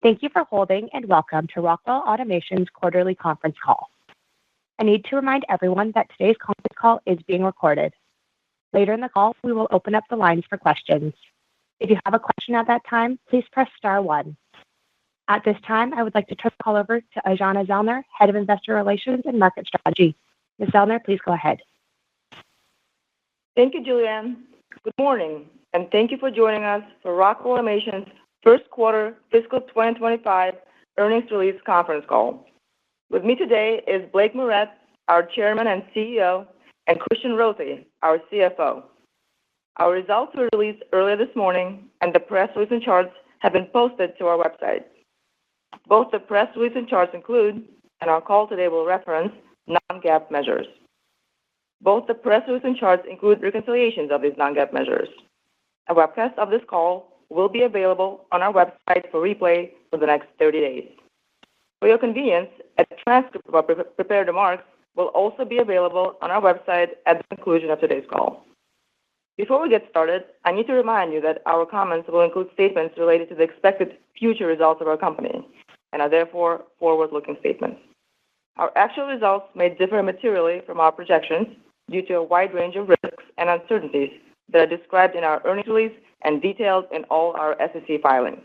Thank you for holding and welcome to Rockwell Automation's quarterly conference call. I need to remind everyone that today's conference call is being recorded. Later in the call, we will open up the lines for questions. If you have a question at that time, please press star one. At this time, I would like to turn the call over to Aijana Zellner, Head of Investor Relations and Market Strategy. Ms. Zellner, please go ahead. Thank you, Julianne. Good morning, and thank you for joining us for Rockwell Automation's first quarter fiscal 2025 earnings release conference call. With me today is Blake Moret, our Chairman and CEO, and Christian Rothe, our CFO. Our results were released earlier this morning, and the press release and charts have been posted to our website. Both the press release and charts include, and our call today will reference, non-GAAP measures. Both the press release and charts include reconciliations of these non-GAAP measures. A webcast of this call will be available on our website for replay for the next 30 days. For your convenience, a transcript of our prepared remarks will also be available on our website at the conclusion of today's call. Before we get started, I need to remind you that our comments will include statements related to the expected future results of our company and are therefore forward-looking statements. Our actual results may differ materially from our projections due to a wide range of risks and uncertainties that are described in our earnings release and detailed in all our SEC filings.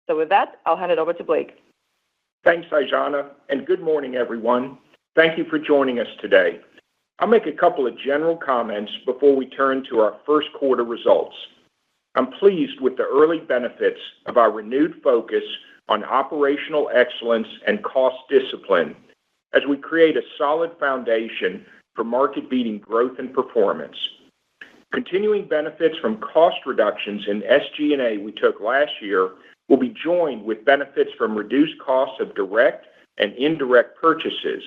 So with that, I'll hand it over to Blake. Thanks, Aijana, and good morning, everyone. Thank you for joining us today. I'll make a couple of general comments before we turn to our first quarter results. I'm pleased with the early benefits of our renewed focus on operational excellence and cost discipline as we create a solid foundation for market-beating growth and performance. Continuing benefits from cost reductions in SG&A we took last year will be joined with benefits from reduced costs of direct and indirect purchases,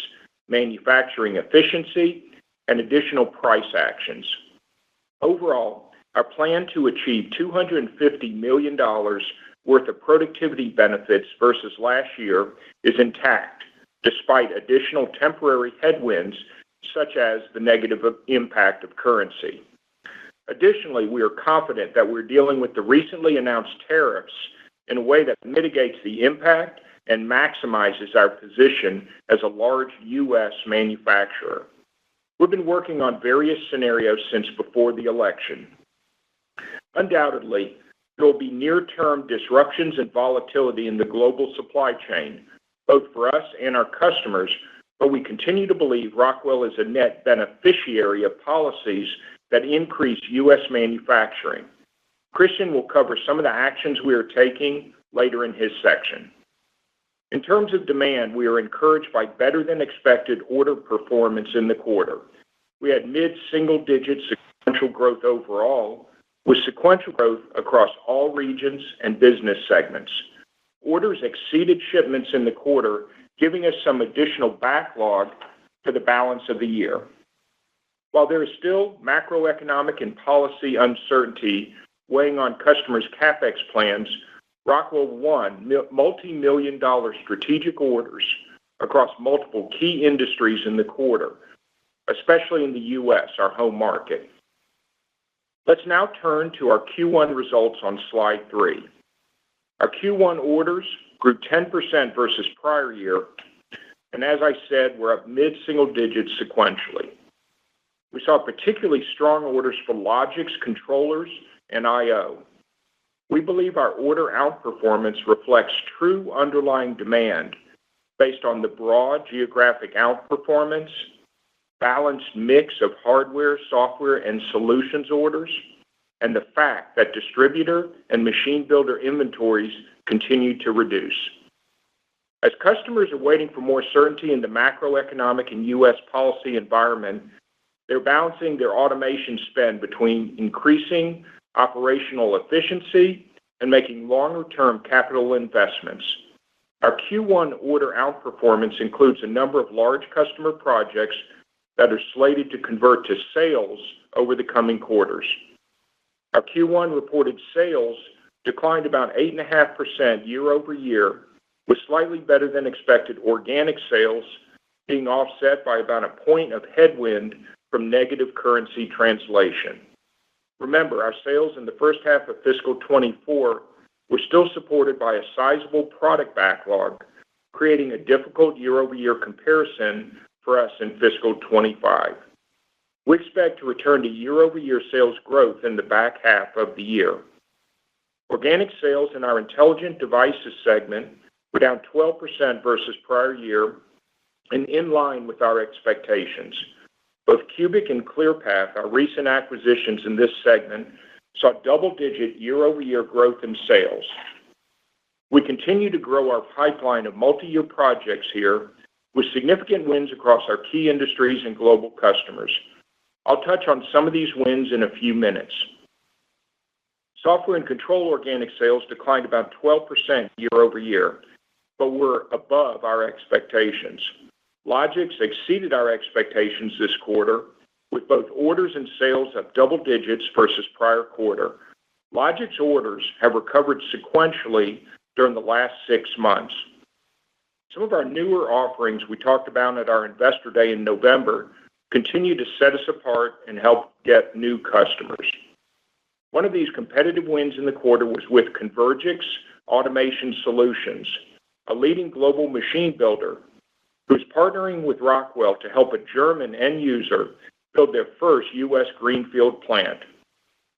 manufacturing efficiency, and additional price actions. Overall, our plan to achieve $250 million worth of productivity benefits versus last year is intact, despite additional temporary headwinds such as the negative impact of currency. Additionally, we are confident that we're dealing with the recently announced tariffs in a way that mitigates the impact and maximizes our position as a large U.S. manufacturer. We've been working on various scenarios since before the election. Undoubtedly, there will be near-term disruptions and volatility in the global supply chain, both for us and our customers, but we continue to believe Rockwell is a net beneficiary of policies that increase U.S. manufacturing. Christian will cover some of the actions we are taking later in his section. In terms of demand, we are encouraged by better-than-expected order performance in the quarter. We had mid-single-digit sequential growth overall, with sequential growth across all regions and business segments. Orders exceeded shipments in the quarter, giving us some additional backlog for the balance of the year. While there is still macroeconomic and policy uncertainty weighing on customers' CapEx plans, Rockwell won multi-million-dollar strategic orders across multiple key industries in the quarter, especially in the U.S., our home market. Let's now turn to our Q1 results on slide 3. Our Q1 orders grew 10% versus prior year, and as I said, we're up mid-single digits sequentially. We saw particularly strong orders for Logix, controllers, and I/O. We believe our order outperformance reflects true underlying demand based on the broad geographic outperformance, balanced mix of hardware, software, and solutions orders, and the fact that distributor and machine builder inventories continue to reduce. As customers are waiting for more certainty in the macroeconomic and U.S. policy environment, they're balancing their automation spend between increasing operational efficiency and making longer-term capital investments. Our Q1 order outperformance includes a number of large customer projects that are slated to convert to sales over the coming quarters. Our Q1 reported sales declined about 8.5% year over year, with slightly better than expected organic sales being offset by about a point of headwind from negative currency translation. Remember, our sales in the first half of fiscal 24 were still supported by a sizable product backlog, creating a difficult year-over-year comparison for us in fiscal 25. We expect to return to year-over-year sales growth in the back half of the year. Organic sales in our Intelligent Devices segment were down 12% versus prior year and in line with our expectations. Both Cubic and ClearPath, our recent acquisitions in this segment, saw double-digit year-over-year growth in sales. We continue to grow our pipeline of multi-year projects here with significant wins across our key industries and global customers. I'll touch on some of these wins in a few minutes. Software and Control organic sales declined about 12% year-over-year, but were above our expectations. Logix exceeded our expectations this quarter, with both orders and sales up double digits versus prior quarter. Logix orders have recovered sequentially during the last 6 months. Some of our newer offerings we talked about at our Investor Day in November continue to set us apart and help get new customers. One of these competitive wins in the quarter was with Convergix Automation Solutions, a leading global machine builder who's partnering with Rockwell to help a German end user build their first U.S. greenfield plant.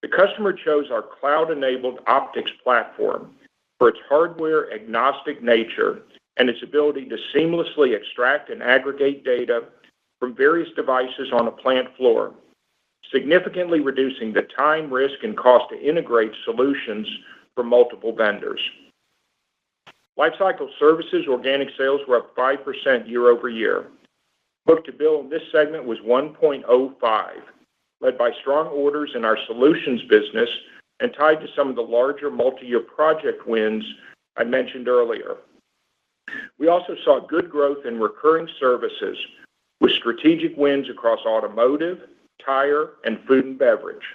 The customer chose our cloud-enabled optics platform for its hardware-agnostic nature and its ability to seamlessly extract and aggregate data from various devices on a plant floor, significantly reducing the time, risk, and cost to integrate solutions from multiple vendors. Lifecycle Services organic sales were up 5% year-over-year. Book-to-bill in this segment was 1.05, led by strong orders in our solutions business and tied to some of the larger multi-year project wins I mentioned earlier. We also saw good growth in recurring services with strategic wins across automotive, tire, and food and beverage.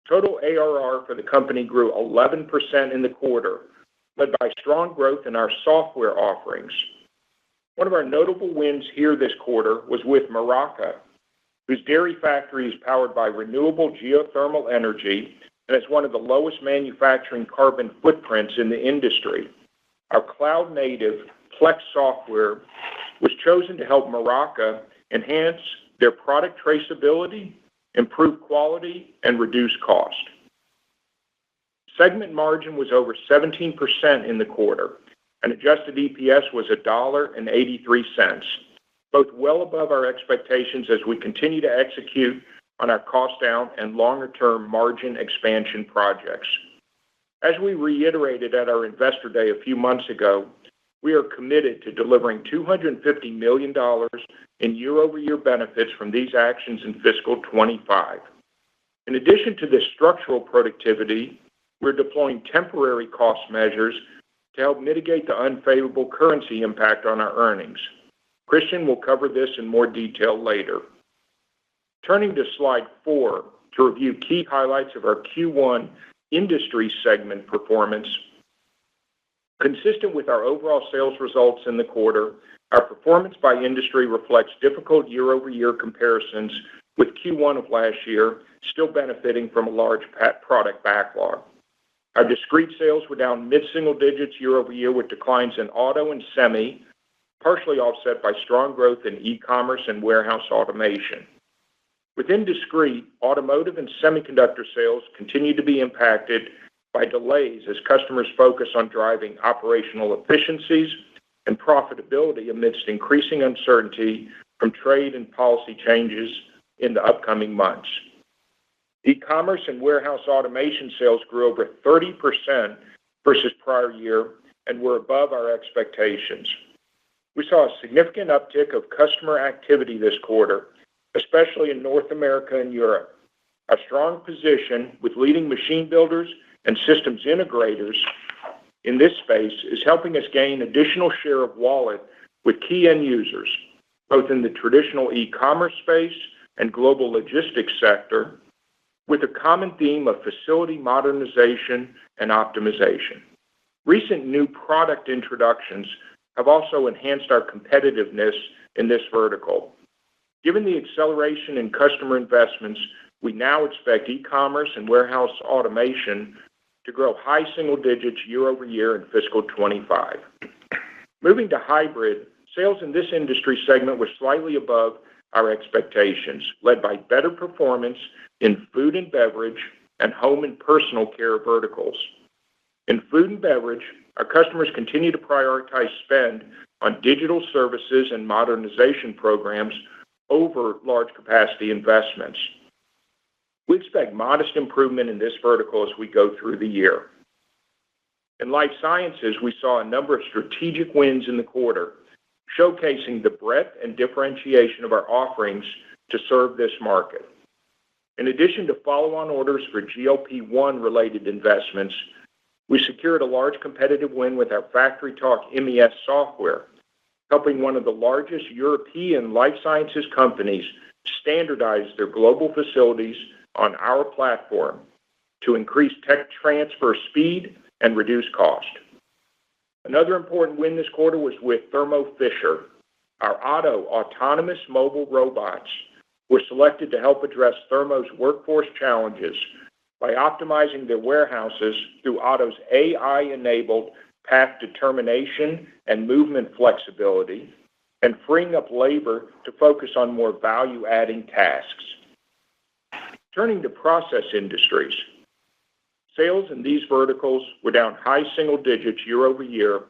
Total ARR for the company grew 11% in the quarter, led by strong growth in our software offerings. One of our notable wins here this quarter was with Milwaukee, whose dairy factory is powered by renewable geothermal energy and has one of the lowest manufacturing carbon footprints in the industry. Our cloud-native Plex software was chosen to help Milwaukee enhance their product traceability, improve quality, and reduce cost. Segment margin was over 17% in the quarter, and adjusted EPS was $1.83, both well above our expectations as we continue to execute on our cost down and longer-term margin expansion projects. As we reiterated at our Investor Day a few months ago, we are committed to delivering $250 million in year-over-year benefits from these actions in fiscal 25. In addition to this structural productivity, we're deploying temporary cost measures to help mitigate the unfavorable currency impact on our earnings. Christian will cover this in more detail later. Turning to slide 4 to review key highlights of our Q1 industry segment performance. Consistent with our overall sales results in the quarter, our performance by industry reflects difficult year-over-year comparisons with Q1 of last year, still benefiting from a large product backlog. Our discrete sales were down mid-single digits year-over-year with declines in auto and semi, partially offset by strong growth in e-commerce and warehouse automation. Within discrete, automotive and semiconductor sales continue to be impacted by delays as customers focus on driving operational efficiencies and profitability amidst increasing uncertainty from trade and policy changes in the upcoming months. E-commerce and warehouse automation sales grew over 30% versus prior year and were above our expectations. We saw a significant uptick of customer activity this quarter, especially in North America and Europe. Our strong position with leading machine builders and systems integrators in this space is helping us gain additional share of wallet with key end users, both in the traditional e-commerce space and global logistics sector, with a common theme of facility modernization and optimization. Recent new product introductions have also enhanced our competitiveness in this vertical. Given the acceleration in customer investments, we now expect e-commerce and warehouse automation to grow high single digits year-over-year in fiscal 25. Moving to hybrid, sales in this industry segment were slightly above our expectations, led by better performance in food and beverage and home and personal care verticals. In food and beverage, our customers continue to prioritize spend on digital services and modernization programs over large capacity investments. We expect modest improvement in this vertical as we go through the year. In life sciences, we saw a number of strategic wins in the quarter, showcasing the breadth and differentiation of our offerings to serve this market. In addition to follow-on orders for GLP-1 related investments, we secured a large competitive win with our FactoryTalk MES software, helping one of the largest European life sciences companies standardize their global facilities on our platform to increase tech transfer speed and reduce cost. Another important win this quarter was with Thermo Fisher. Our Otto autonomous mobile robots were selected to help address Thermo's workforce challenges by optimizing their warehouses through Otto's AI-enabled path determination and movement flexibility, and freeing up labor to focus on more value-adding tasks. Turning to process industries, sales in these verticals were down high single digits year-over-year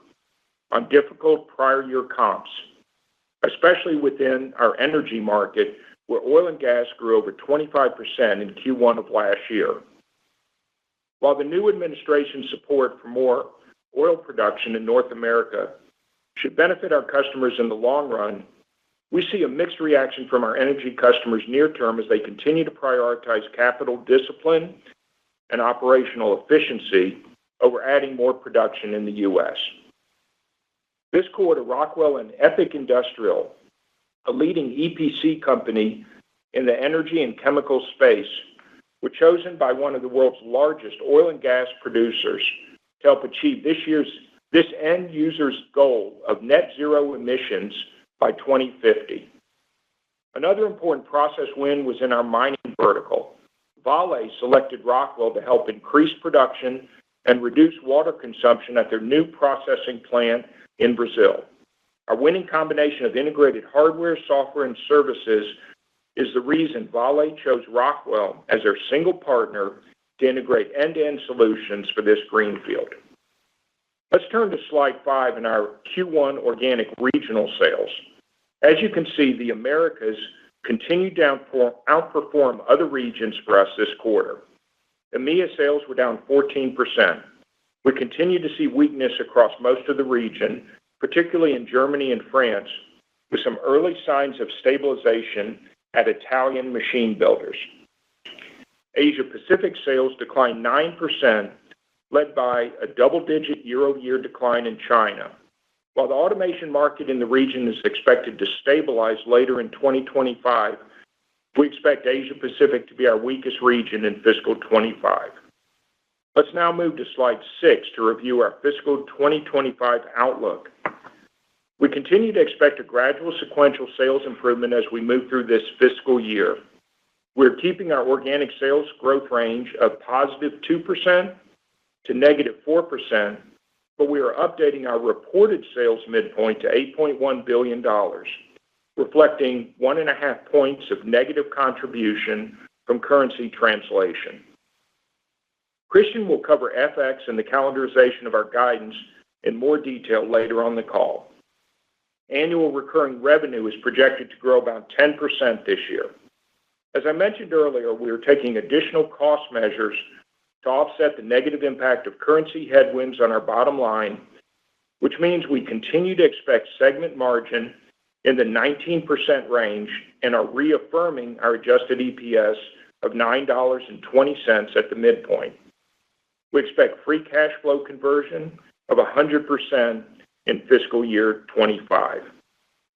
on difficult prior year comps, especially within our energy market, where oil and gas grew over 25% in Q1 of last year. While the new administration's support for more oil production in North America should benefit our customers in the long run, we see a mixed reaction from our energy customers near term as they continue to prioritize capital discipline and operational efficiency over adding more production in the U.S. This quarter, Rockwell and Epic Industrial, a leading EPC company in the energy and chemical space, were chosen by one of the world's largest oil and gas producers to help achieve this end user's goal of net zero emissions by 2050. Another important process win was in our mining vertical. Vale selected Rockwell to help increase production and reduce water consumption at their new processing plant in Brazil. Our winning combination of integrated hardware, software, and services is the reason Vale chose Rockwell as their single partner to integrate end-to-end solutions for this greenfield. Let's turn to slide 5 in our Q1 organic regional sales. As you can see, the Americas continued to outperform other regions for us this quarter. EMEA sales were down 14%. We continue to see weakness across most of the region, particularly in Germany and France, with some early signs of stabilization at Italian machine builders. Asia Pacific sales declined 9%, led by a double-digit year-over-year decline in China. While the automation market in the region is expected to stabilize later in 2025, we expect Asia Pacific to be our weakest region in fiscal 25. Let's now move to slide 6 to review our fiscal 2025 outlook. We continue to expect a gradual sequential sales improvement as we move through this fiscal year. We're keeping our organic sales growth range of +2% to -4%, but we are updating our reported sales midpoint to $8.1 billion, reflecting 1.5 points of negative contribution from currency translation. Christian will cover FX and the calendarization of our guidance in more detail later on the call. Annual recurring revenue is projected to grow about 10% this year. As I mentioned earlier, we are taking additional cost measures to offset the negative impact of currency headwinds on our bottom line, which means we continue to expect segment margin in the 19% range and are reaffirming our adjusted EPS of $9.20 at the midpoint. We expect free cash flow conversion of 100% in fiscal year 25.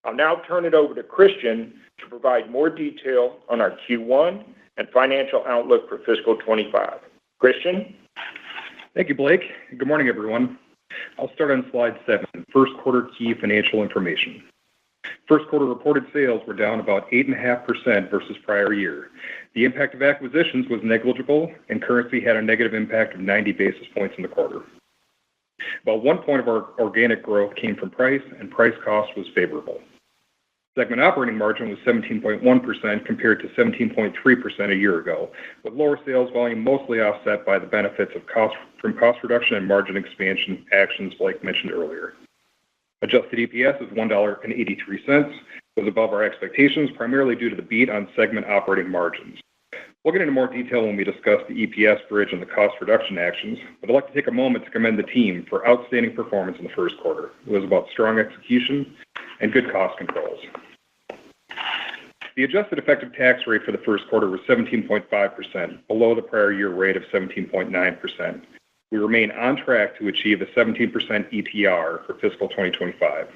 I'll now turn it over to Christian to provide more detail on our Q1 and financial outlook for fiscal 25. Christian? Thank you, Blake. Good morning, everyone. I'll start on slide 7, first quarter key financial information. First quarter reported sales were down about 8.5% versus prior year. The impact of acquisitions was negligible, and currency had a negative impact of 90 basis points in the quarter. About 1 point of our organic growth came from price, and price cost was favorable. Segment operating margin was 17.1% compared to 17.3% a year ago, with lower sales volume mostly offset by the benefits of cost reduction and margin expansion actions Blake mentioned earlier. Adjusted EPS of $1.83 was above our expectations, primarily due to the beat on segment operating margins. We'll get into more detail when we discuss the EPS bridge and the cost reduction actions, but I'd like to take a moment to commend the team for outstanding performance in the first quarter. It was about strong execution and good cost controls. The adjusted effective tax rate for the first quarter was 17.5%, below the prior year rate of 17.9%. We remain on track to achieve a 17% ETR for fiscal 2025.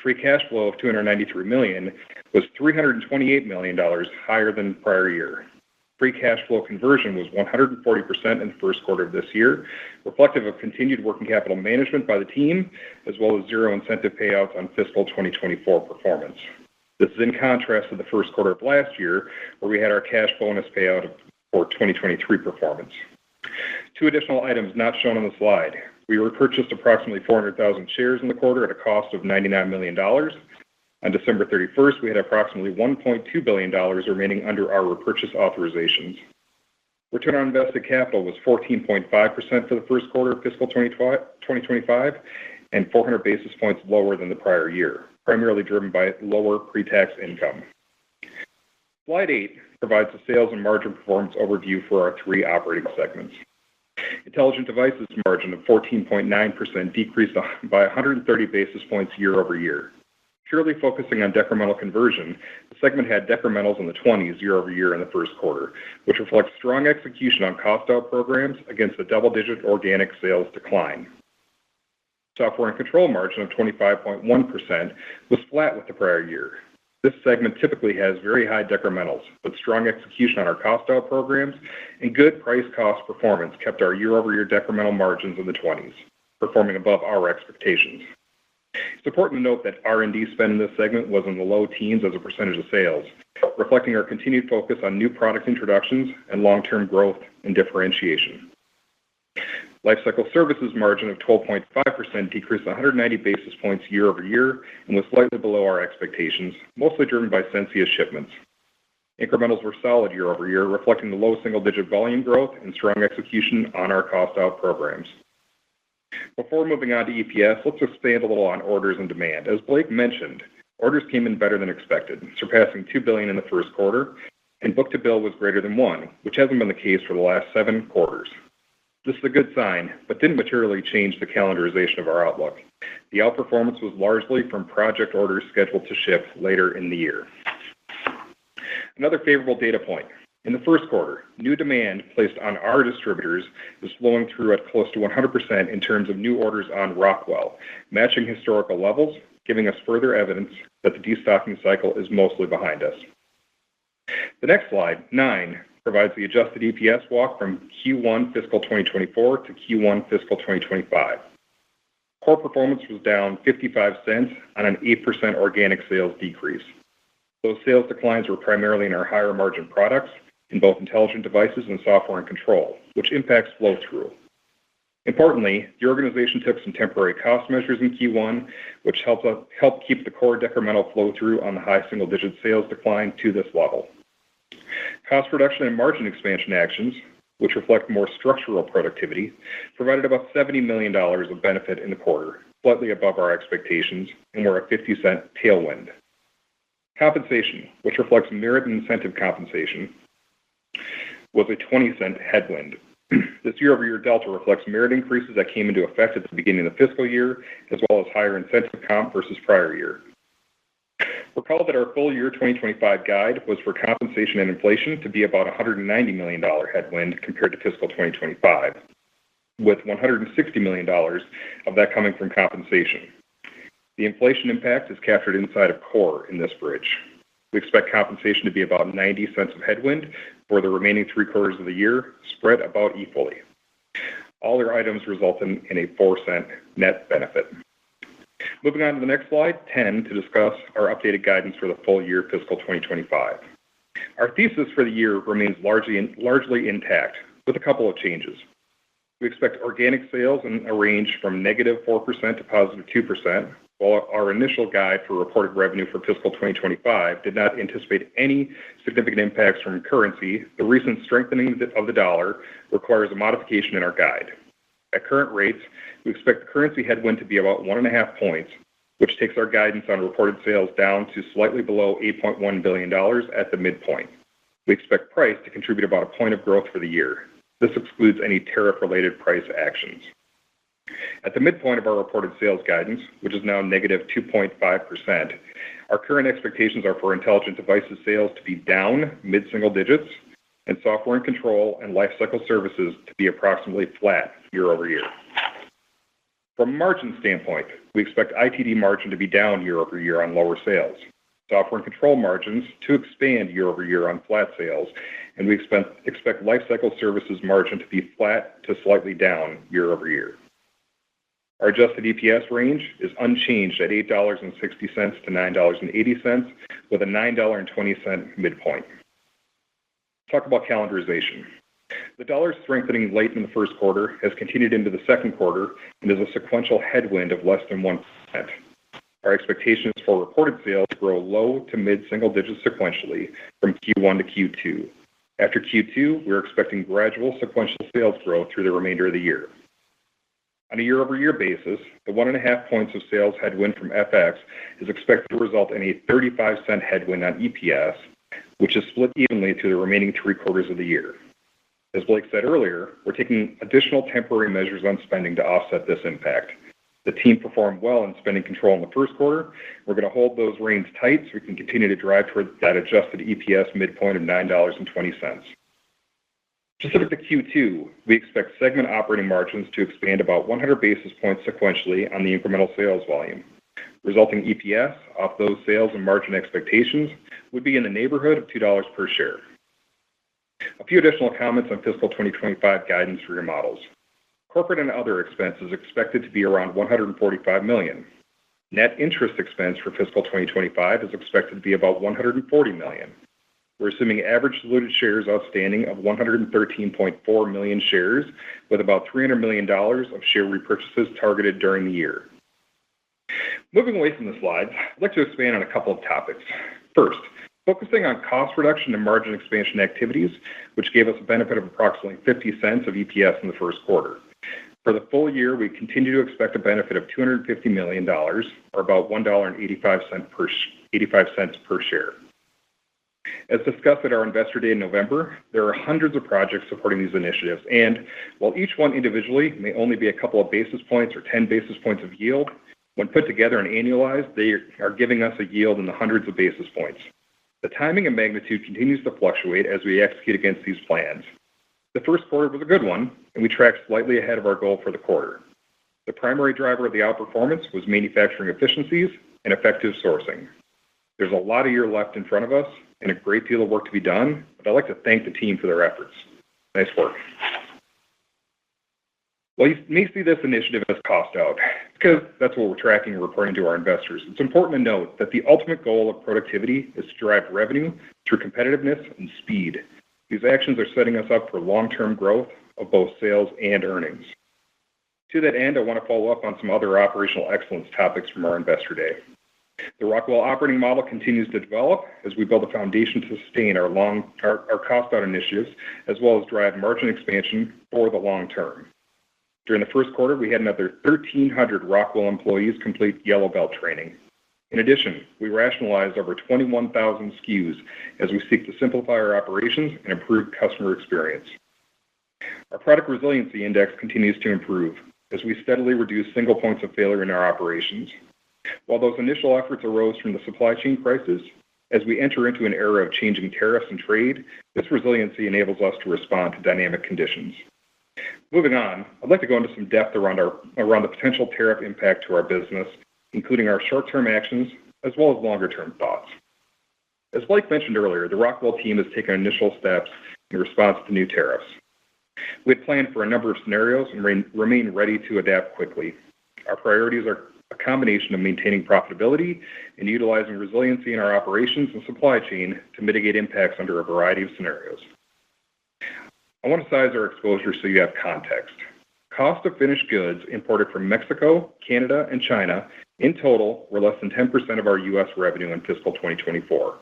Free cash flow of $293 million was $328 million higher than prior year. Free cash flow conversion was 140% in the first quarter of this year, reflective of continued working capital management by the team, as well as zero incentive payouts on fiscal 2024 performance. This is in contrast to the first quarter of last year, where we had our cash bonus payout for 2023 performance. Two additional items not shown on the slide. We repurchased approximately 400,000 shares in the quarter at a cost of $99 million. On December 31st, we had approximately $1.2 billion remaining under our repurchase authorizations. Return on invested capital was 14.5% for the first quarter of fiscal 2025 and 400 basis points lower than the prior year, primarily driven by lower pre-tax income. Slide 8 provides a sales and margin performance overview for our three operating segments. Intelligent Devices margin of 14.9% decreased by 130 basis points year over year. Purely focusing on decremental conversion, the segment had decrementals in the 20s year over year in the first quarter, which reflects strong execution on cost-out programs against a double-digit organic sales decline. Software and Control margin of 25.1% was flat with the prior year. This segment typically has very high decrementals, but strong execution on our cost-out programs and good price-cost performance kept our year-over-year decremental margins in the 20s, performing above our expectations. It's important to note that R&D spend in this segment was in the low teens as a percentage of sales, reflecting our continued focus on new product introductions and long-term growth and differentiation. Lifecycle Services margin of 12.5% decreased 190 basis points year over year and was slightly below our expectations, mostly driven by Sensia shipments. Incrementals were solid year over year, reflecting the low single-digit volume growth and strong execution on our cost-out programs. Before moving on to EPS, let's expand a little on orders and demand. As Blake mentioned, orders came in better than expected, surpassing $2 billion in the first quarter, and book-to-bill was greater than 1, which hasn't been the case for the last 7 quarters. This is a good sign, but didn't materially change the calendarization of our outlook. The outperformance was largely from project orders scheduled to ship later in the year. Another favorable data point. In the first quarter, new demand placed on our distributors is flowing through at close to 100% in terms of new orders on Rockwell, matching historical levels, giving us further evidence that the destocking cycle is mostly behind us. The next slide, 9, provides the adjusted EPS walk from Q1 fiscal 2024 to Q1 fiscal 2025. Core performance was down 55 cents on an 8% organic sales decrease. Those sales declines were primarily in our higher margin products in both Intelligent Devices and Software and Control, which impacts flow-through. Importantly, the organization took some temporary cost measures in Q1, which helped keep the core decremental flow-through on the high single-digit sales decline to this level. Cost reduction and margin expansion actions, which reflect more structural productivity, provided about $70 million of benefit in the quarter, slightly above our expectations, and were a 50-cent tailwind. Compensation, which reflects merit and incentive compensation, was a 20-cent headwind. This year-over-year delta reflects merit increases that came into effect at the beginning of the fiscal year, as well as higher incentive comp versus prior year. Recall that our full year 2025 guide was for compensation and inflation to be about a $190 million headwind compared to fiscal 2025, with $160 million of that coming from compensation. The inflation impact is captured inside of core in this bridge. We expect compensation to be about 90 cents of headwind for the remaining 3 quarters of the year, spread about equally. All their items result in a 4-cent net benefit. Moving on to the next slide, 10, to discuss our updated guidance for the full year fiscal 2025. Our thesis for the year remains largely intact, with a couple of changes. We expect organic sales in a range from -4% to +2%, while our initial guide for reported revenue for fiscal 2025 did not anticipate any significant impacts from currency. The recent strengthening of the dollar requires a modification in our guide. At current rates, we expect the currency headwind to be about 1.5 points, which takes our guidance on reported sales down to slightly below $8.1 billion at the midpoint. We expect price to contribute about a point of growth for the year. This excludes any tariff-related price actions. At the midpoint of our reported sales guidance, which is now -2.5%, our current expectations are for Intelligent Devices sales to be down mid-single digits and Software and Control and Lifecycle Services to be approximately flat year-over-year. From a margin standpoint, we expect ITD margin to be down year-over-year on lower sales, Software and Control margins to expand year-over-year on flat sales, and we expect Lifecycle Services margin to be flat to slightly down year-over-year. Our adjusted EPS range is unchanged at $8.60 to $9.80, with a $9.20 midpoint. Talk about calendarization. The dollar strengthening late in the first quarter has continued into the second quarter and is a sequential headwind of less than 1%. Our expectation is for reported sales to grow low to mid-single digits sequentially from Q1 to Q2. After Q2, we're expecting gradual sequential sales growth through the remainder of the year. On a year-over-year basis, the 1.5 points of sales headwind from FX is expected to result in a 35-cent headwind on EPS, which is split evenly through the remaining 3 quarters of the year. As Blake said earlier, we're taking additional temporary measures on spending to offset this impact. The team performed well in spending control in the first quarter. We're going to hold those reins tight so we can continue to drive toward that adjusted EPS midpoint of $9.20. Specific to Q2, we expect segment operating margins to expand about 100 basis points sequentially on the incremental sales volume. Resulting EPS off those sales and margin expectations would be in the neighborhood of $2 per share. A few additional comments on fiscal 2025 guidance for your models. Corporate and other expenses expected to be around $145 million. Net interest expense for fiscal 2025 is expected to be about $140 million. We're assuming average diluted shares outstanding of 113.4 million shares, with about $300 million of share repurchases targeted during the year. Moving away from the slides, I'd like to expand on a couple of topics. First, focusing on cost reduction and margin expansion activities, which gave us a benefit of approximately 50 cents of EPS in the first quarter. For the full year, we continue to expect a benefit of $250 million, or about $1.85 per share. As discussed at our Investor Day in November, there are hundreds of projects supporting these initiatives, and while each one individually may only be a couple of basis points or 10 basis points of yield, when put together and annualized, they are giving us a yield in the hundreds of basis points. The timing and magnitude continues to fluctuate as we execute against these plans. The first quarter was a good one, and we tracked slightly ahead of our goal for the quarter. The primary driver of the outperformance was manufacturing efficiencies and effective sourcing. There's a lot of year left in front of us and a great deal of work to be done, but I'd like to thank the team for their efforts. Nice work. While you may see this initiative as cost out, because that's what we're tracking and reporting to our investors, it's important to note that the ultimate goal of productivity is to drive revenue through competitiveness and speed. These actions are setting us up for long-term growth of both sales and earnings. To that end, I want to follow up on some other operational excellence topics from our Investor Day. The Rockwell operating model continues to develop as we build a foundation to sustain our cost out initiatives, as well as drive margin expansion for the long term. During the first quarter, we had another 1,300 Rockwell employees complete Yellow Belt training. In addition, we rationalized over 21,000 SKUs as we seek to simplify our operations and improve customer experience. Our product resiliency index continues to improve as we steadily reduce single points of failure in our operations. While those initial efforts arose from the supply chain crisis, as we enter into an era of changing tariffs and trade, this resiliency enables us to respond to dynamic conditions. Moving on, I'd like to go into some depth around the potential tariff impact to our business, including our short-term actions as well as longer-term thoughts. As Blake mentioned earlier, the Rockwell team has taken initial steps in response to new tariffs. We had planned for a number of scenarios and remain ready to adapt quickly. Our priorities are a combination of maintaining profitability and utilizing resiliency in our operations and supply chain to mitigate impacts under a variety of scenarios. I want to size our exposure so you have context. Cost of finished goods imported from Mexico, Canada, and China in total were less than 10% of our U.S. revenue in fiscal 2024.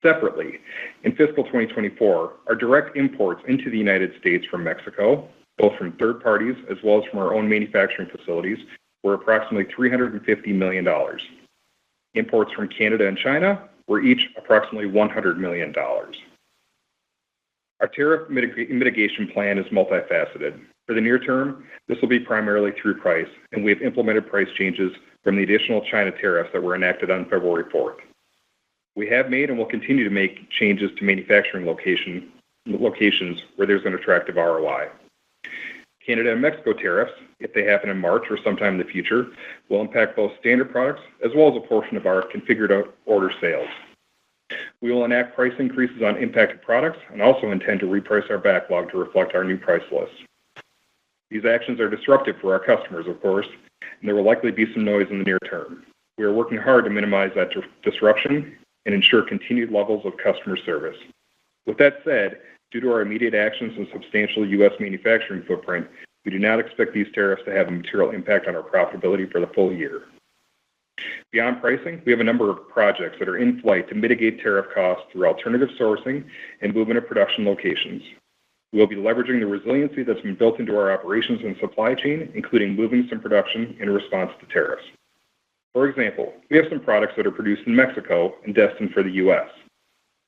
Separately, in fiscal 2024, our direct imports into the United States from Mexico, both from third parties as well as from our own manufacturing facilities, were approximately $350 million. Imports from Canada and China were each approximately $100 million. Our tariff mitigation plan is multifaceted. For the near term, this will be primarily through price, and we have implemented price changes from the additional China tariffs that were enacted on February 4th. We have made and will continue to make changes to manufacturing locations where there's an attractive ROI. Canada and Mexico tariffs, if they happen in March or sometime in the future, will impact both standard products as well as a portion of our configured order sales. We will enact price increases on impacted products and also intend to reprice our backlog to reflect our new price list. These actions are disruptive for our customers, of course, and there will likely be some noise in the near term. We are working hard to minimize that disruption and ensure continued levels of customer service. With that said, due to our immediate actions and substantial U.S. manufacturing footprint, we do not expect these tariffs to have a material impact on our profitability for the full year. Beyond pricing, we have a number of projects that are in flight to mitigate tariff costs through alternative sourcing and movement of production locations. We will be leveraging the resiliency that's been built into our operations and supply chain, including moving some production in response to tariffs. For example, we have some products that are produced in Mexico and destined for the U.S.,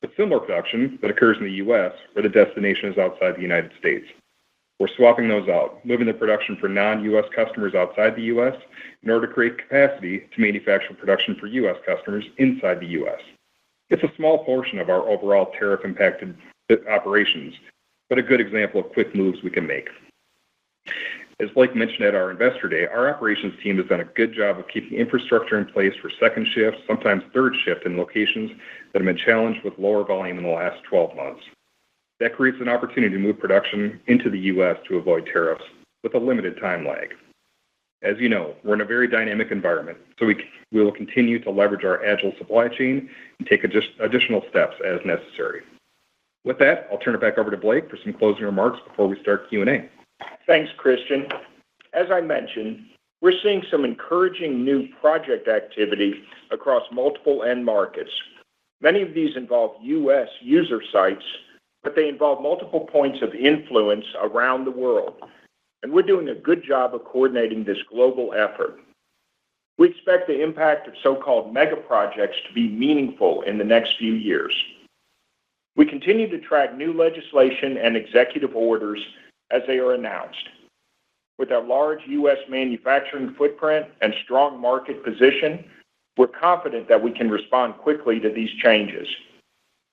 but similar production that occurs in the U.S. where the destination is outside the United States. We're swapping those out, moving the production for non-U.S. customers outside the U.S. in order to create capacity to manufacture production for U.S. customers inside the U.S. It's a small portion of our overall tariff-impacted operations, but a good example of quick moves we can make. As Blake mentioned at our Investor Day, our operations team has done a good job of keeping infrastructure in place for second shift, sometimes third shift in locations that have been challenged with lower volume in the last 12 months. That creates an opportunity to move production into the U.S. to avoid tariffs with a limited time lag. As you know, we're in a very dynamic environment, so we will continue to leverage our agile supply chain and take additional steps as necessary. With that, I'll turn it back over to Blake for some closing remarks before we start Q&A. Thanks, Christian. As I mentioned, we're seeing some encouraging new project activity across multiple end markets. Many of these involve U.S. user sites, but they involve multiple points of influence around the world. And we're doing a good job of coordinating this global effort. We expect the impact of so-called mega projects to be meaningful in the next few years. We continue to track new legislation and executive orders as they are announced. With our large U.S. manufacturing footprint and strong market position, we're confident that we can respond quickly to these changes.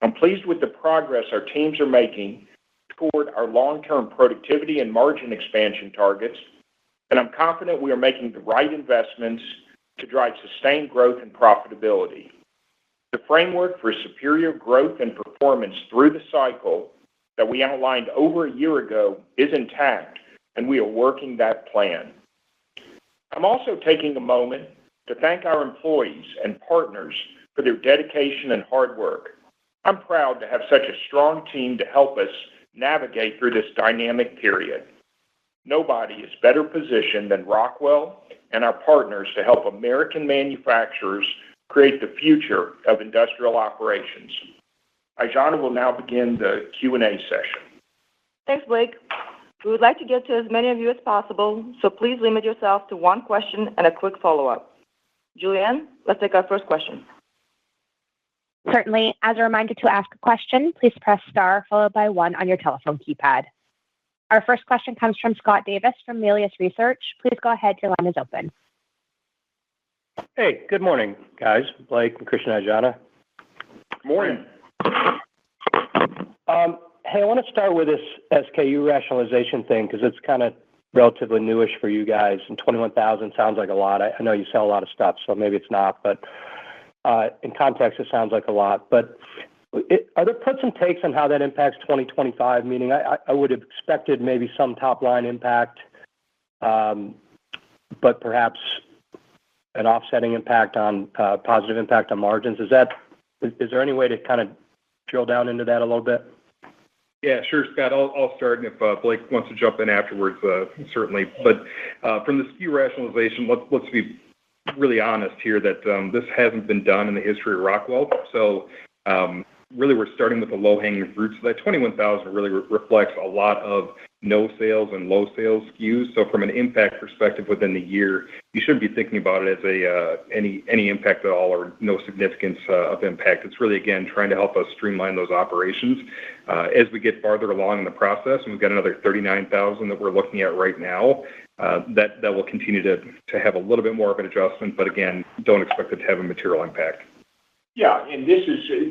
I'm pleased with the progress our teams are making toward our long-term productivity and margin expansion targets, and I'm confident we are making the right investments to drive sustained growth and profitability. The framework for superior growth and performance through the cycle that we outlined over a year ago is intact, and we are working that plan. I'm also taking a moment to thank our employees and partners for their dedication and hard work. I'm proud to have such a strong team to help us navigate through this dynamic period. Nobody is better positioned than Rockwell and our partners to help American manufacturers create the future of industrial operations. Aijana will now begin the Q&A session. Thanks, Blake. We would like to get to as many of you as possible, so please limit yourself to one question and a quick follow-up. Julianne, let's take our first question. Certainly. As a reminder to ask a question, please press star followed by 1 on your telephone keypad. Our first question comes from Scott Davis from Melius Research. Please go ahead. Your line is open. Hey, good morning, guys. Blake and Christian, Aijana. Morning. Hey, I want to start with this SKU rationalization thing because it's kind of relatively newish for you guys, and 21,000 sounds like a lot. I know you sell a lot of stuff, so maybe it's not, but in context, it sounds like a lot. But are there puts and takes on how that impacts 2025? Meaning, I would have expected maybe some top-line impact, but perhaps an offsetting impact on positive impact on margins. Is there any way to kind of drill down into that a little bit? Yeah, sure, Scott. I'll start, and if Blake wants to jump in afterwards, certainly. But from the SKU rationalization, let's be really honest here that this hasn't been done in the history of Rockwell. So really, we're starting with the low-hanging fruit. So that 21,000 really reflects a lot of no sales and low sales SKUs. So from an impact perspective within the year, you shouldn't be thinking about it as any impact at all or no significance of impact. It's really, again, trying to help us streamline those operations. As we get farther along in the process, and we've got another 39,000 that we're looking at right now, that will continue to have a little bit more of an adjustment, but again, don't expect it to have a material impact. Yeah, and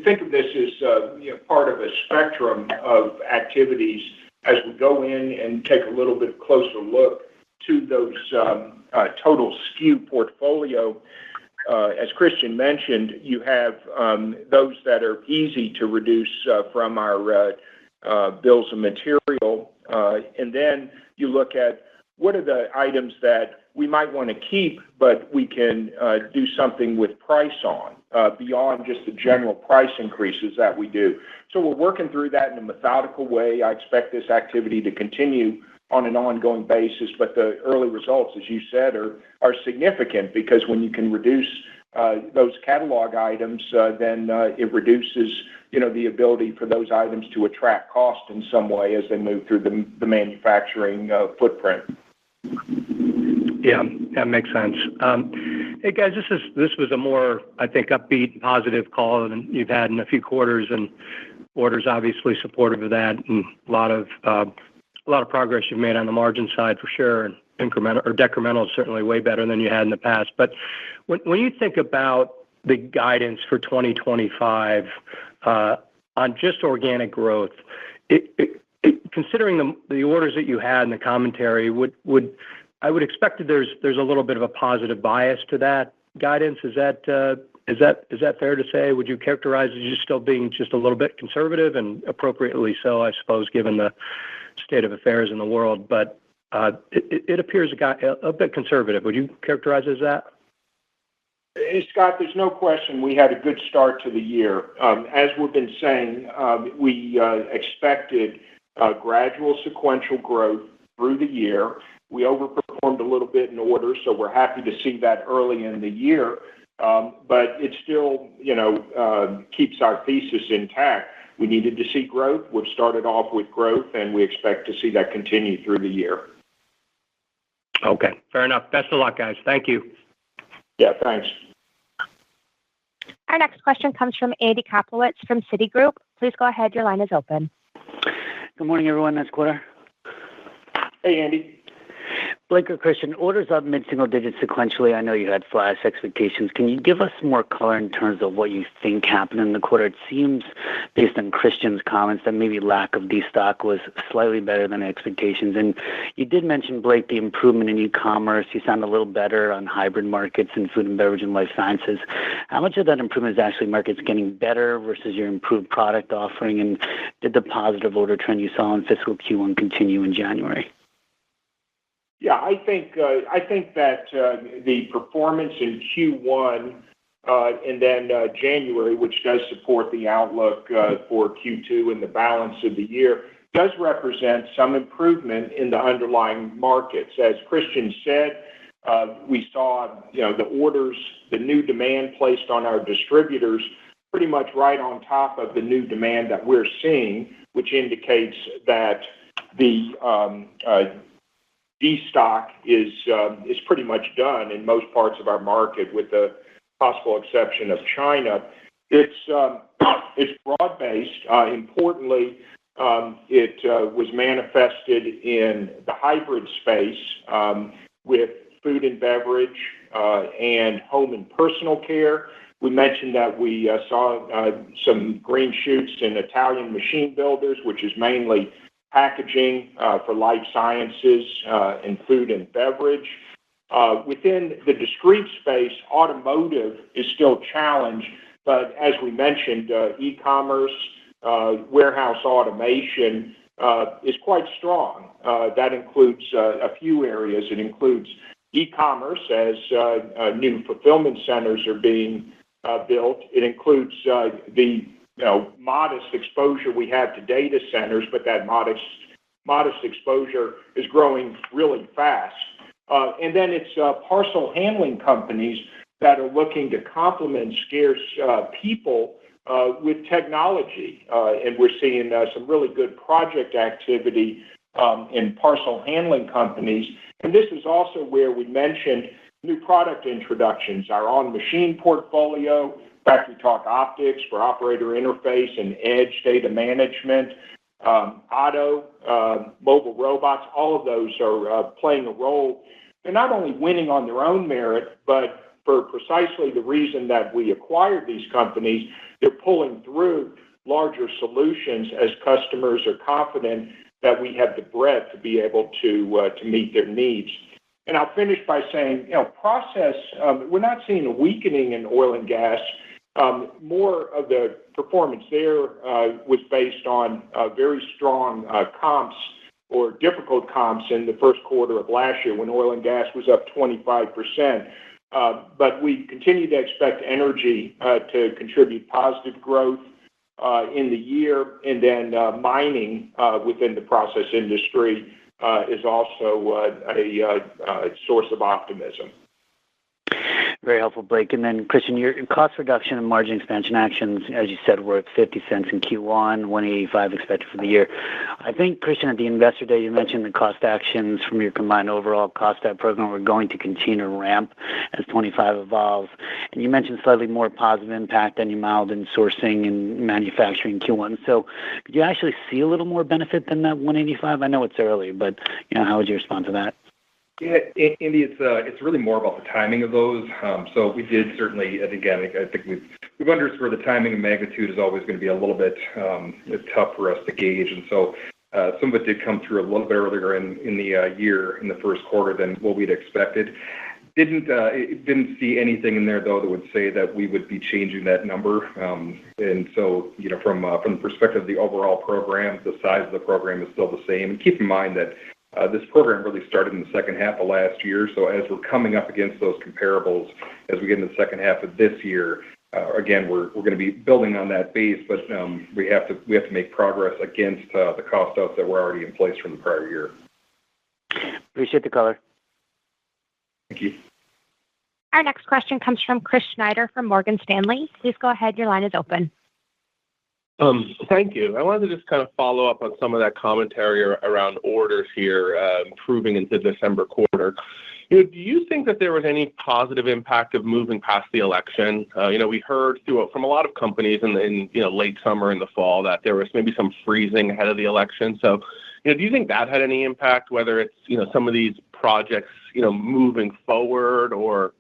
think of this as part of a spectrum of activities as we go in and take a little bit closer look to those total SKU portfolio. As Christian mentioned, you have those that are easy to reduce from our bills of material, and then you look at what are the items that we might want to keep, but we can do something with price on beyond just the general price increases that we do. So we're working through that in a methodical way. I expect this activity to continue on an ongoing basis, but the early results, as you said, are significant because when you can reduce those catalog items, then it reduces the ability for those items to attract cost in some way as they move through the manufacturing footprint. Yeah, that makes sense. Hey guys, this was a more, I think, upbeat, positive call than you've had in a few quarters, and orders obviously supportive of that, and a lot of progress you've made on the margin side for sure, and incremental or decremental is certainly way better than you had in the past. But when you think about the guidance for 2025 on just organic growth, considering the orders that you had and the commentary, I would expect that there's a little bit of a positive bias to that guidance. Is that fair to say? Would you characterize it as still being just a little bit conservative, and appropriately so, I suppose, given the state of affairs in the world? But it appears a bit conservative. Would you characterize it as that? Scott, there's no question we had a good start to the year. As we've been saying, we expected gradual sequential growth through the year. We overperformed a little bit in orders, so we're happy to see that early in the year. But it still, keeps our thesis intact. We needed to see growth. We've started off with growth, and we expect to see that continue through the year. Okay, fair enough. Best of luck, guys. Thank you. Yeah, thanks. Our next question comes from Andy Kaplowitz from Citigroup. Please go ahead. Your line is open. Good morning, everyone. Nice quarter. Hey, Andy. Blake or Christian, orders up mid-single digits sequentially. I know you had flash expectations. Can you give us more color in terms of what you think happened in the quarter? It seems, based on Christian's comments, that maybe lack of destock was slightly better than expectations. And you did mention, Blake, the improvement in e-commerce. You sound a little better on hybrid markets in food and beverage and life sciences. How much of that improvement is actually markets getting better versus your improved product offering? And did the positive order trend you saw in fiscal Q1 continue in January? Yeah, I think that the performance in Q1 and then January, which does support the outlook for Q2 and the balance of the year, does represent some improvement in the underlying markets. As Christian said, we saw the orders, the new demand placed on our distributors pretty much right on top of the new demand that we're seeing, which indicates that the destock is pretty much done in most parts of our market, with the possible exception of China. It's broad-based. Importantly, it was manifested in the hybrid space with food and beverage and home and personal care. We mentioned that we saw some green shoots in Italian machine builders, which is mainly packaging for life sciences and food and beverage. Within the discrete space, automotive is still challenged, but as we mentioned, e-commerce, warehouse automation is quite strong. That includes a few areas. It includes e-commerce as new fulfillment centers are being built. It includes the modest exposure we have to data centers, but that modest exposure is growing really fast. And then it's parcel handling companies that are looking to complement scarce people with technology. And we're seeing some really good project activity in parcel handling companies. And this is also where we mentioned new product introductions, our on-machine portfolio, FactoryTalk Optics for operator interface and edge data management, mobile robots, all of those are playing a role. They're not only winning on their own merit, but for precisely the reason that we acquired these companies, they're pulling through larger solutions as customers are confident that we have the breadth to be able to meet their needs. And I'll finish by saying, process, we're not seeing a weakening in oil and gas. More of the performance there was based on very strong comps or difficult comps in the first quarter of last year when oil and gas was up 25%. But we continue to expect energy to contribute positive growth in the year, and then mining within the process industry is also a source of optimism. Very helpful, Blake. And then, Christian, your cost reduction and margin expansion actions, as you said, were at 50 cents in Q1, 185 expected for the year. I think, Christian, at the Investor Day, you mentioned the cost actions from your combined overall cost out program were going to continue to ramp as 25 evolves. And you mentioned slightly more positive impact than you modeled in sourcing and manufacturing in Q1. So could you actually see a little more benefit than that 185? I know it's early, but how would you respond to that? Yeah, Andy, it's really more about the timing of those. So we did certainly, and again, I think we've understood the timing and magnitude is always going to be a little bit tough for us to gauge, and so some of it did come through a little bit earlier in the year, in the first quarter, than what we'd expected. Didn't see anything in there though that would say that we would be changing that number. And so from the perspective of the overall program, the size of the program is still the same. And keep in mind that this program really started in the second half of last year. So as we're coming up against those comparables, as we get into the second half of this year, again, we're going to be building on that base, but we have to make progress against the cost outs that were already in place from the prior year. Appreciate the color. Thank you. Our next question comes from Chris Snyder from Morgan Stanley. Please go ahead. Your line is open. Thank you. I wanted to just kind of follow up on some of that commentary around orders here, improving into the December quarter. Do you think that there was any positive impact of moving past the election? We heard from a lot of companies in late summer and the fall that there was maybe some freezing ahead of the election. So, do you think that had any impact, whether it's, some of these projects, moving forward, or,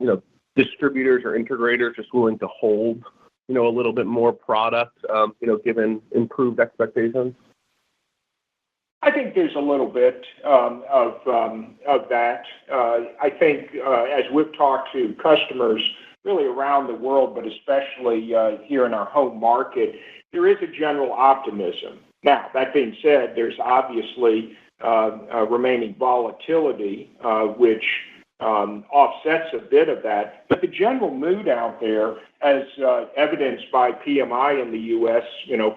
distributors or integrators just willing to hold, a little bit more product, given improved expectations? I think there's a little bit of that. I think as we've talked to customers really around the world, but especially here in our home market, there is a general optimism. Now, that being said, there's obviously remaining volatility, which offsets a bit of that. But the general mood out there, as evidenced by PMI in the U.S.,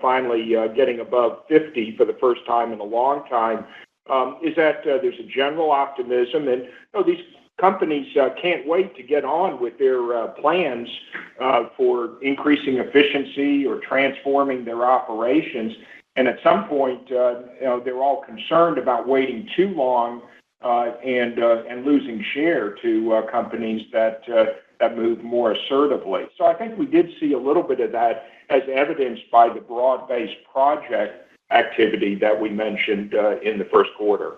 finally getting above 50 for the first time in a long time, is that there's a general optimism. And these companies can't wait to get on with their plans for increasing efficiency or transforming their operations. And at some point, they're all concerned about waiting too long and losing share to companies that move more assertively. So I think we did see a little bit of that, as evidenced by the broad-based project activity that we mentioned in the first quarter.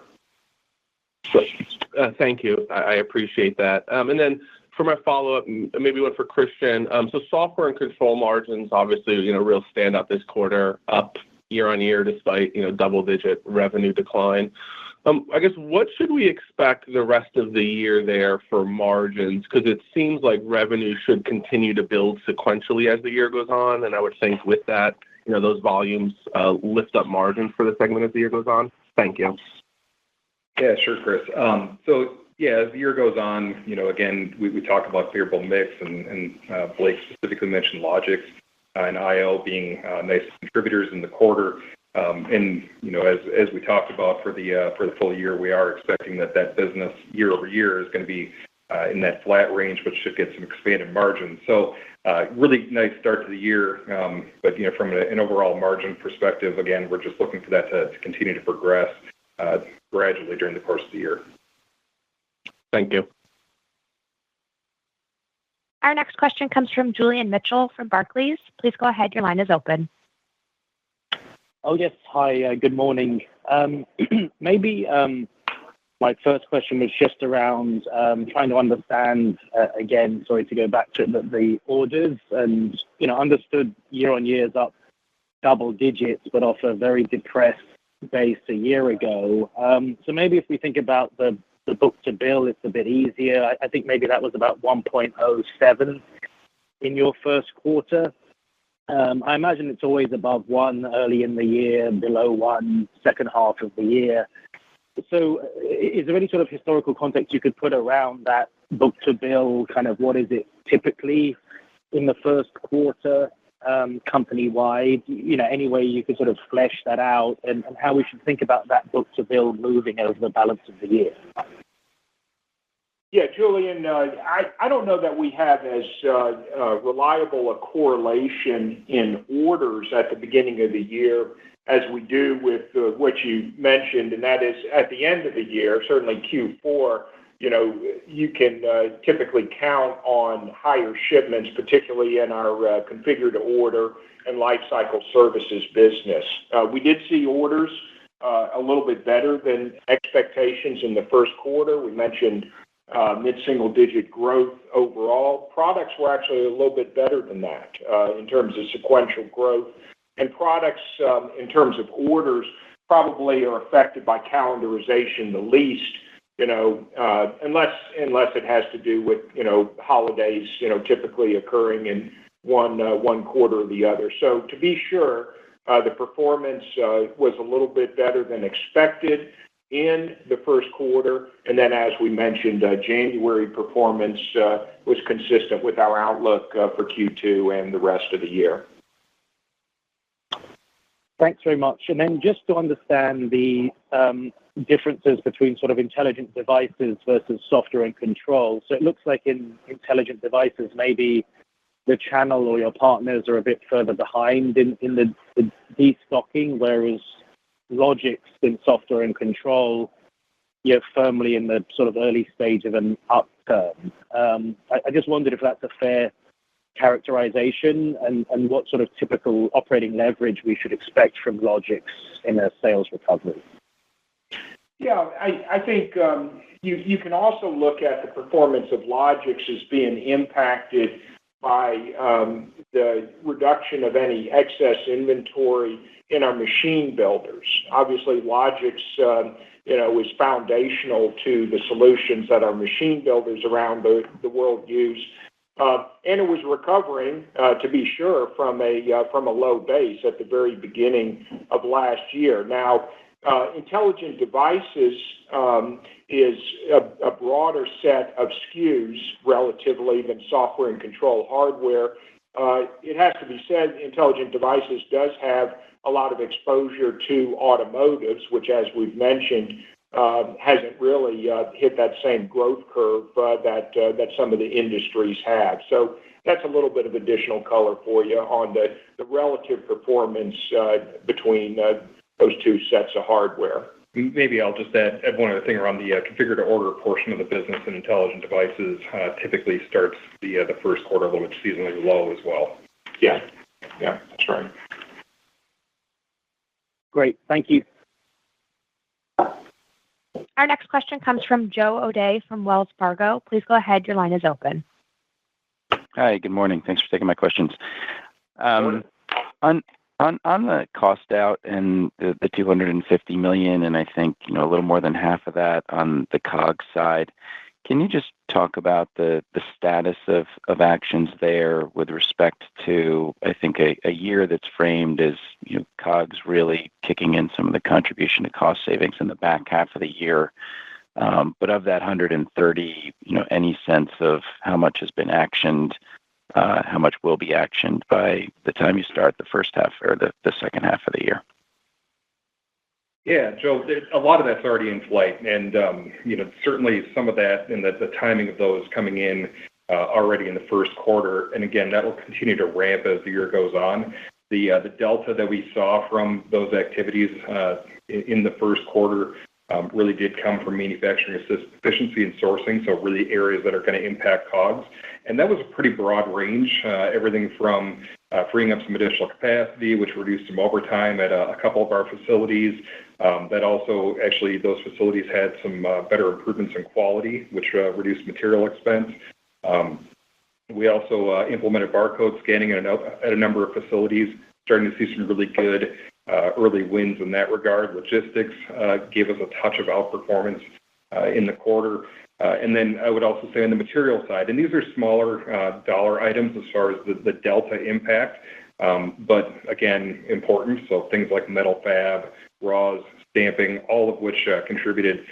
Thank you. I appreciate that. And then for my follow-up, maybe one for Christian. So software and control margins, obviously, real standout this quarter, up year on year despite, double-digit revenue decline. I guess, what should we expect the rest of the year there for margins? Because it seems like revenue should continue to build sequentially as the year goes on. And I would think with that, those volumes lift up margins for the segment as the year goes on. Thank you. Yeah, sure, Chris. So Yeah, as the year goes on, again, we talk about favorable mix, and Blake specifically mentioned Logix and IO being nice contributors in the quarter. And as we talked about for the full year, we are expecting that business year over year is going to be in that flat range, which should get some expanded margins. So really nice start to the year. But from an overall margin perspective, again, we're just looking for that to continue to progress gradually during the course of the year. Thank you. Our next question comes from Julian Mitchell from Barclays. Please go ahead. Your line is open. Oh, yes. Hi, good morning. Maybe my first question was just around trying to understand, again, sorry to go back to the orders, and understood year-on-year is up double digits, but off a very depressed base a year ago. So maybe if we think about the book-to-bill, it's a bit easier. I think maybe that was about 1.07 in your first quarter. I imagine it's always above 1 early in the year, below 1 second half of the year. So is there any sort of historical context you could put around that book-to-bill? Kind of what is it typically in the first quarter, company-wide? Any way you could sort of flesh that out, and how we should think about that book-to-bill moving over the balance of the year? Yeah, Julian, I don't know that we have as reliable a correlation in orders at the beginning of the year as we do with what you mentioned, and that is at the end of the year, certainly Q4, you can typically count on higher shipments, particularly in our configure to order and Lifecycle Services business. We did see orders a little bit better than expectations in the first quarter. We mentioned mid-single-digit growth overall. Products were actually a little bit better than that in terms of sequential growth. And products, in terms of orders, probably are affected by calendarization the least, unless it has to do with, holidays, typically occurring in one quarter or the other. So to be sure, the performance was a little bit better than expected in the first quarter. And then, as we mentioned, January performance was consistent with our outlook for Q2 and the rest of the year. Thanks very much. And then just to understand the differences between sort of intelligent devices versus software and control. So it looks like in intelligent devices, maybe the channel or your partners are a bit further behind in the destocking, whereas Logix in software and control, you're firmly in the sort of early stage of an upturn. I just wondered if that's a fair characterization, and what sort of typical operating leverage we should expect from Logix in a sales recovery. Yeah, I think you can also look at the performance of Logix as being impacted by the reduction of any excess inventory in our machine builders. Obviously, Logix is foundational to the solutions that our machine builders around the world use. And it was recovering, to be sure, from a low base at the very beginning of last year. Now, intelligent devices is a broader set of SKUs relatively than software and control hardware. It has to be said, intelligent devices does have a lot of exposure to automotives, which, as we've mentioned, hasn't really hit that same growth curve that some of the industries have. So that's a little bit of additional color for you on the relative performance between those two sets of hardware. Maybe I'll just add one other thing around the configure to order portion of the business, and intelligent devices typically starts the first quarter a little bit seasonally low as well. Yeah, that's right. Great, thank you. Our next question comes from Joe O'Dea from Wells Fargo. Please go ahead. Your line is open. Hi, good morning. Thanks for taking my questions. On the cost out and the $250 million, and I think a little more than half of that on the COGS side, can you just talk about the status of actions there with respect to, I think, a year that's framed as COGS really kicking in some of the contribution to cost savings in the back half of the year, But of that 130, any sense of how much has been actioned, how much will be actioned by the time you start the first half or the second half of the year? Yeah, Joe, a lot of that's already in flight. And, certainly some of that and the timing of those coming in already in the first quarter. And again, that will continue to ramp as the year goes on. The delta that we saw from those activities in the first quarter really did come from manufacturing efficiency and sourcing, so really areas that are going to impact COGS. And that was a pretty broad range, everything from freeing up some additional capacity, which reduced some overtime at a couple of our facilities. That also, actually, those facilities had some better improvements in quality, which reduced material expense. We also implemented barcode scanning at a number of facilities, starting to see some really good early wins in that regard. Logistics gave us a touch of outperformance in the quarter. And then I would also say on the material side, and these are smaller dollar items as far as the delta impact, but again, important. So things like metal fab, raws, stamping, all of which contributed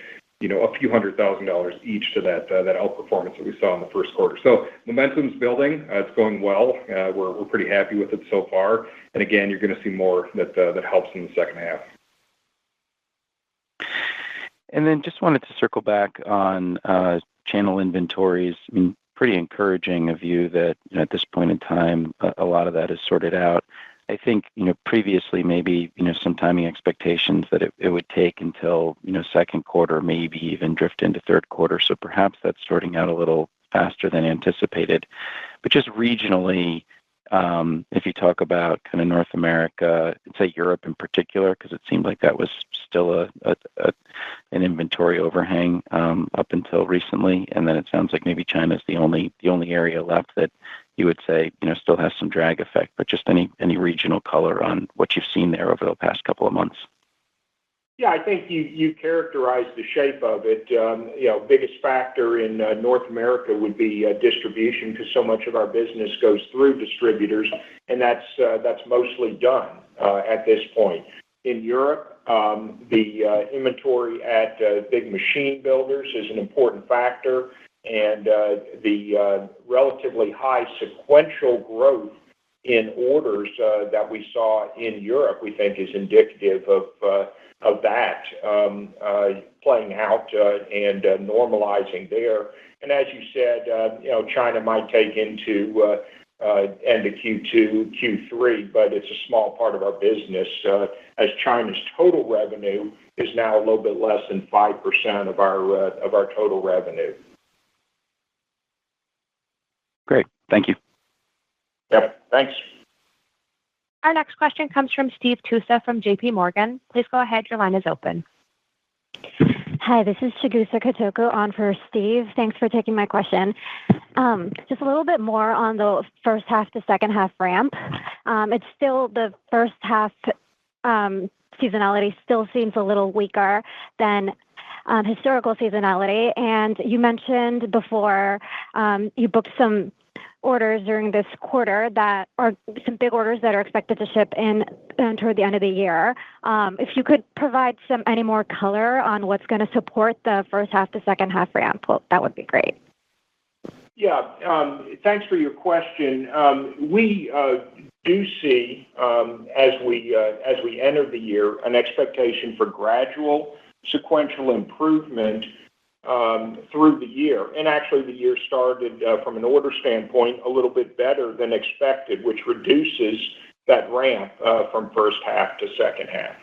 a few $100,000 each to that outperformance that we saw in the first quarter. So momentum's building. It's going well. We're pretty happy with it so far. And again, you're going to see more that helps in the second half. And then just wanted to circle back on channel inventories. I mean, pretty encouraging of you that at this point in time, a lot of that is sorted out. I think, previously maybe, some timing expectations that it would take until, second quarter, maybe even drift into third quarter. So perhaps that's sorting out a little faster than anticipated. But just regionally, if you talk about kind of North America, and say Europe in particular, because it seemed like that was still an inventory overhang up until recently, and then it sounds like maybe China's the only area left that you would say still has some drag effect. But just any regional color on what you've seen there over the past couple of months. Yeah, I think you characterized the shape of it. Biggest factor in North America would be distribution, because so much of our business goes through distributors, and that's mostly done at this point. In Europe, the inventory at big machine builders is an important factor, and the relatively high sequential growth in orders that we saw in Europe, we think, is indicative of that playing out and normalizing there. And as you said, China might take into end of Q2, Q3, but it's a small part of our business, as China's total revenue is now a little bit less than 5% of our total revenue. Great. Thank you. Yep. Thanks. Our next question comes from Steve Tusa from JP Morgan. Please go ahead. Your line is open. Hi, this is Chigusa Kotoko on for Steve. Thanks for taking my question. Just a little bit more on the first half to second half ramp. It's still the first half seasonality still seems a little weaker than historical seasonality. And you mentioned before you booked some orders during this quarter that are some big orders that are expected to ship in toward the end of the year. If you could provide any more color on what's going to support the first half to second half ramp, that would be great. Yeah, thanks for your question. We do see, as we enter the year, an expectation for gradual sequential improvement through the year. And actually, the year started from an order standpoint a little bit better than expected, which reduces that ramp from first half to second half.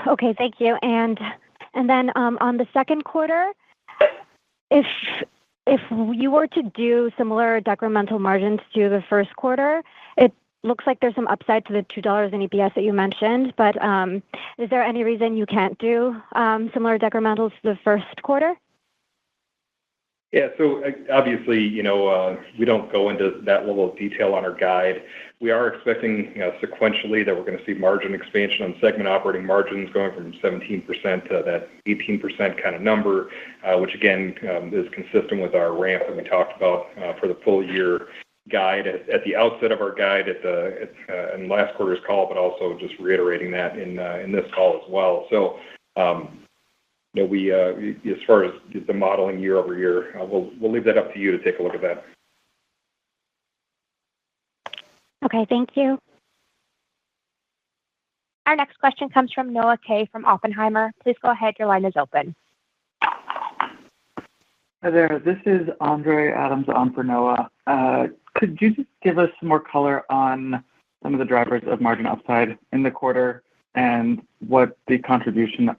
Okay, thank you. And then on the second quarter, if you were to do similar decremental margins to the first quarter, it looks like there's some upside to the $2 in EPS that you mentioned, but is there any reason you can't do similar decrementals to the first quarter? Yeah, so obviously, we don't go into that level of detail on our guide. We are expecting sequentially that we're going to see margin expansion on segment operating margins going from 17% to that 18% kind of number, which again is consistent with our ramp that we talked about for the full year guide at the outset of our guide in last quarter's call, but also just reiterating that in this call as well. So, we as far as the modeling year over year, we'll leave that up to you to take a look at that. Okay, thank you. Our next question comes from Noah Kaye from Oppenheimer. Please go ahead. Your line is open. Hi there. This is Andre Adams on for Noah. Could you just give us some more color on some of the drivers of margin upside in the quarter and what the contribution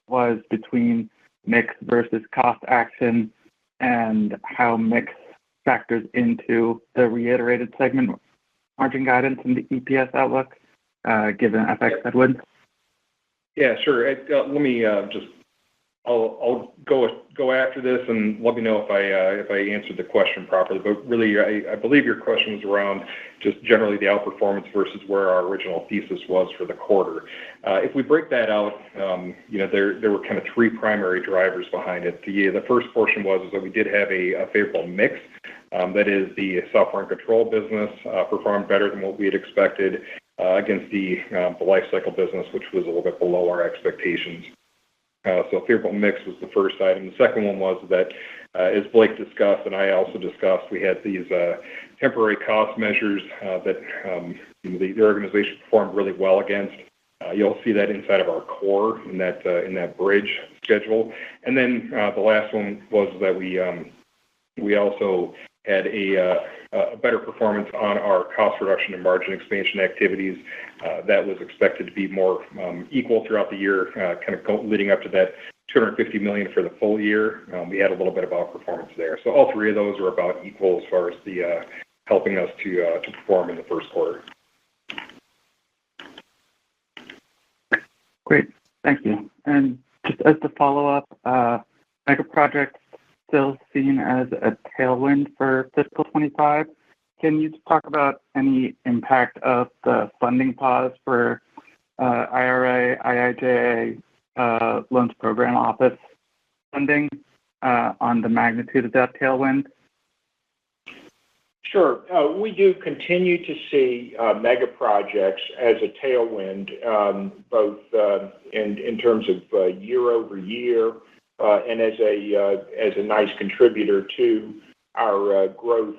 was between mix versus cost action and how mix factors into the reiterated segment margin guidance and the EPS outlook, given FX headwinds? Yeah, sure. Let me I'll go after this and let me know if I answered the question properly. But really, I believe your question was around just generally the outperformance versus where our original thesis was for the quarter. If we break that out, there were kind of three primary drivers behind it. The first portion was that we did have a favorable mix. That is, the software and control business performed better than what we had expected against the lifecycle business, which was a little bit below our expectations. So favorable mix was the first item. The second one was that, as Blake discussed and I also discussed, we had these temporary cost measures that the organization performed really well against. You'll see that inside of our core in that bridge schedule. And then the last one was that we also had a better performance on our cost reduction and margin expansion activities. That was expected to be more equal throughout the year, kind of leading up to that $250 million for the full year. We had a little bit of outperformance there. So all three of those are about equal as far as the helping us to perform in the first quarter. Great. Thank you. And just as the follow-up, mega projects still seen as a tailwind for fiscal 25. Can you talk about any impact of the funding pause for IRA, IIJA, Loans Program Office funding on the magnitude of that tailwind? Sure. We do continue to see mega projects as a tailwind, both in terms of year over year and as a nice contributor to our growth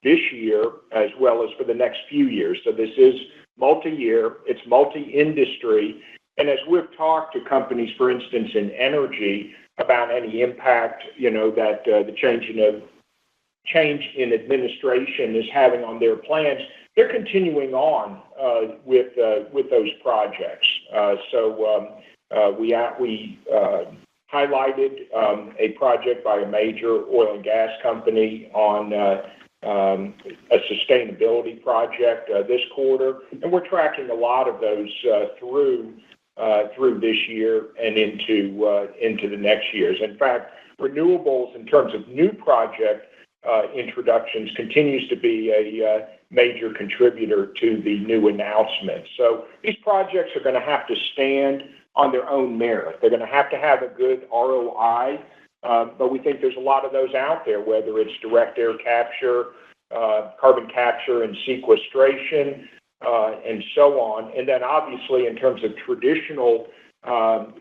this year as well as for the next few years. So this is multi-year, it's multi-industry, and as we've talked to companies, for instance, in energy, about any impact, that the change in administration is having on their plans, they're continuing on with those projects. So we highlighted a project by a major oil and gas company on a sustainability project this quarter, and we're tracking a lot of those through this year and into the next years. In fact, renewables in terms of new project introductions continues to be a major contributor to the new announcements. So these projects are going to have to stand on their own merit. They're going to have a good ROI, but we think there's a lot of those out there, whether it's direct air capture, carbon capture and sequestration, and so on. And then obviously in terms of traditional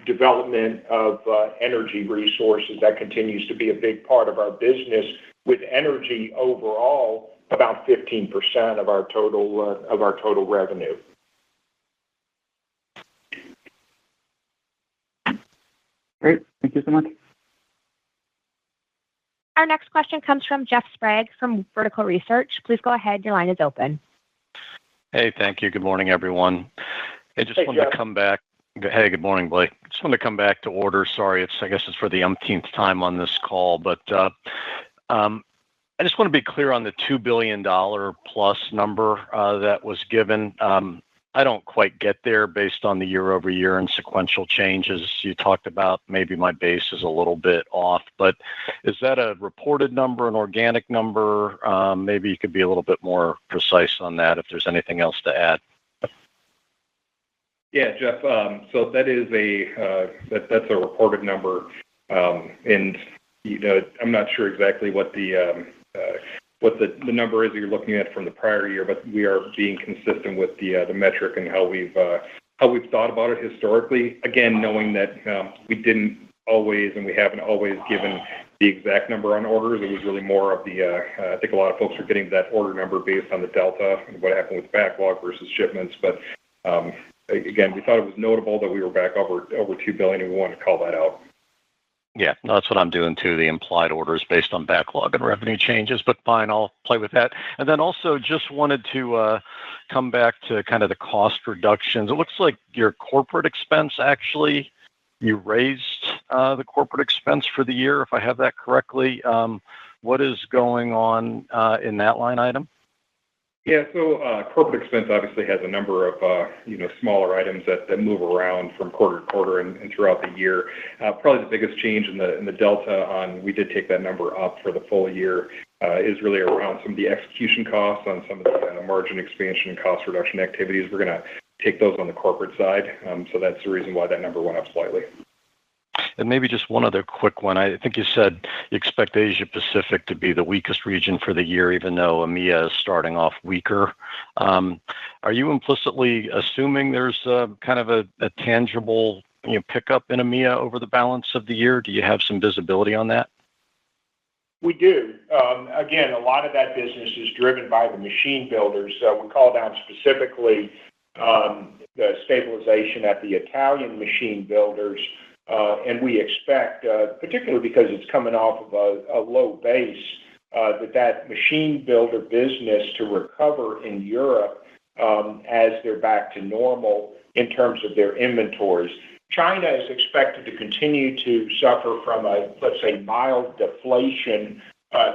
development of energy resources, that continues to be a big part of our business, with energy overall about 15% of our total revenue. Great. Thank you so much. Our next question comes from Jeff Sprague from Vertical Research. Please go ahead. Your line is open. Hey, thank you. Good morning, everyone. I just wanted to come back. Hey, good morning, Blake. Just wanted to come back to orders. Sorry, I guess it's for the umpteenth time on this call, but I just want to be clear on the $2 billion plus number that was given. I don't quite get there based on the year over year and sequential changes you talked about. Maybe my base is a little bit off, but is that a reported number, an organic number? Maybe you could be a little bit more precise on that if there's anything else to add. Yeah, Jeff. So that is that's a reported number, and I'm not sure exactly what the what the number is that you're looking at from the prior year, but we are being consistent with the metric and how we've thought about it historically. Again, knowing that we didn't always and we haven't always given the exact number on orders. It was really more of the I think a lot of folks are getting that order number based on the delta and what happened with backlog versus shipments. But again, we thought it was notable that we were back over $2 billion, and we wanted to call that out. Yeah, that's what I'm doing too, the implied orders based on backlog and revenue changes, but fine, I'll play with that. And then also just wanted to come back to kind of the cost reductions. It looks like your corporate expense, actually, you raised the corporate expense for the year, if I have that correctly. What is going on in that line item? Yeah, so corporate expense obviously has a number of smaller items that move around from quarter to quarter and throughout the year. Probably the biggest change in the delta on we did take that number up for the full year is really around some of the execution costs on some of the margin expansion and cost reduction activities. We're going to take those on the corporate side, so that's the reason why that number went up slightly. And maybe just one other quick one. I think you said you expect Asia Pacific to be the weakest region for the year, even though EMEA is starting off weaker. Are you implicitly assuming there's kind of a tangible pickup in EMEA over the balance of the year? Do you have some visibility on that? We do. Again, a lot of that business is driven by the machine builders. We call down specifically the stabilization at the Italian machine builders. And we expect, particularly because it's coming off of a low base, that machine builder business to recover in Europe as they're back to normal in terms of their inventories. China is expected to continue to suffer from let's say, mild deflation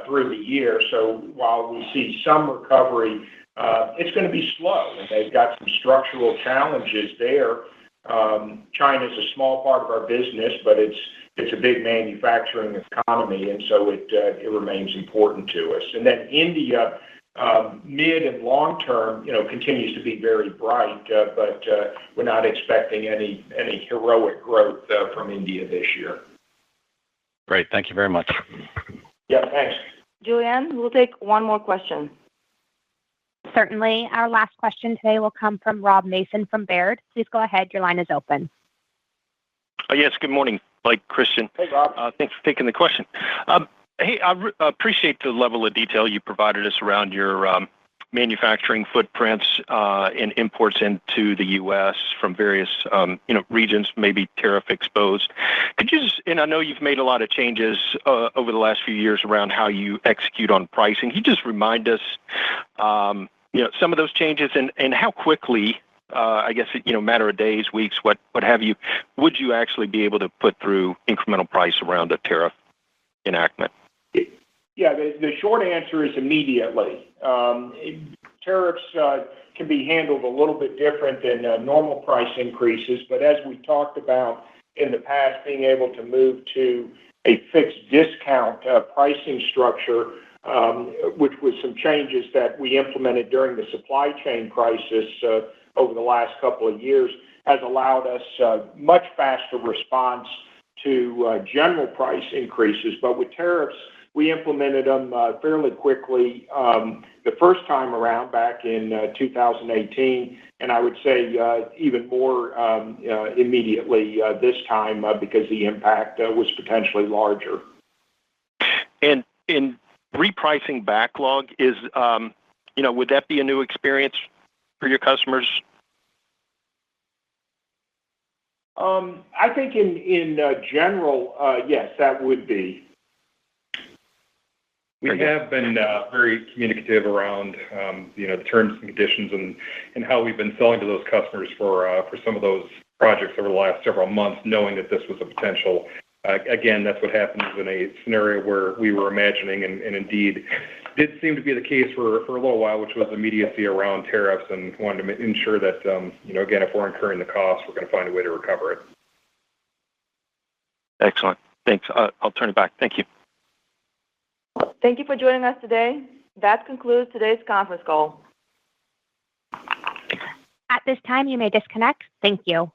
through the year. So while we see some recovery, it's going to be slow, and they've got some structural challenges there. China is a small part of our business, but it's a big manufacturing economy, and so it remains important to us. And then India, mid and long term, continues to be very bright, but we're not expecting any heroic growth from India this year. Great, thank you very much. Yeah, thanks. Julianne, we'll take one more question. Certainly. Our last question today will come from Rob Mason from Baird. Please go ahead. Your line is open. Yes, good morning, Blake, Christian. Hey, Rob. Thanks for taking the question. Hey, I appreciate the level of detail you provided us around your manufacturing footprints and imports into the U.S. from various regions, maybe tariff exposed. Could you just, and I know you've made a lot of changes over the last few years around how you execute on pricing. Can you just remind us, some of those changes and how quickly, I guess, matter of days, weeks, what have you, would you actually be able to put through incremental price around a tariff enactment? Yeah, the short answer is immediately. Tariffs can be handled a little bit different than normal price increases, but as we talked about in the past, being able to move to a fixed discount pricing structure, which was some changes that we implemented during the supply chain crisis over the last couple of years, has allowed us much faster response to general price increases. But with tariffs, we implemented them fairly quickly the first time around back in 2018, and I would say even more immediately this time because the impact was potentially larger. And in repricing backlog, would that be a new experience for your customers? I think in general, yes, that would be. We have been very communicative around the terms and conditions and how we've been selling to those customers for some of those projects over the last several months, knowing that this was a potential. Again, that's what happens in a scenario where we were imagining, and indeed did seem to be the case for a little while, which was immediacy around tariffs, and wanted to ensure that, again, if we're incurring the cost, we're going to find a way to recover it. Excellent. Thanks. I'll turn it back. Thank you. Thank you for joining us today. That concludes today's conference call. At this time, you may disconnect. Thank you.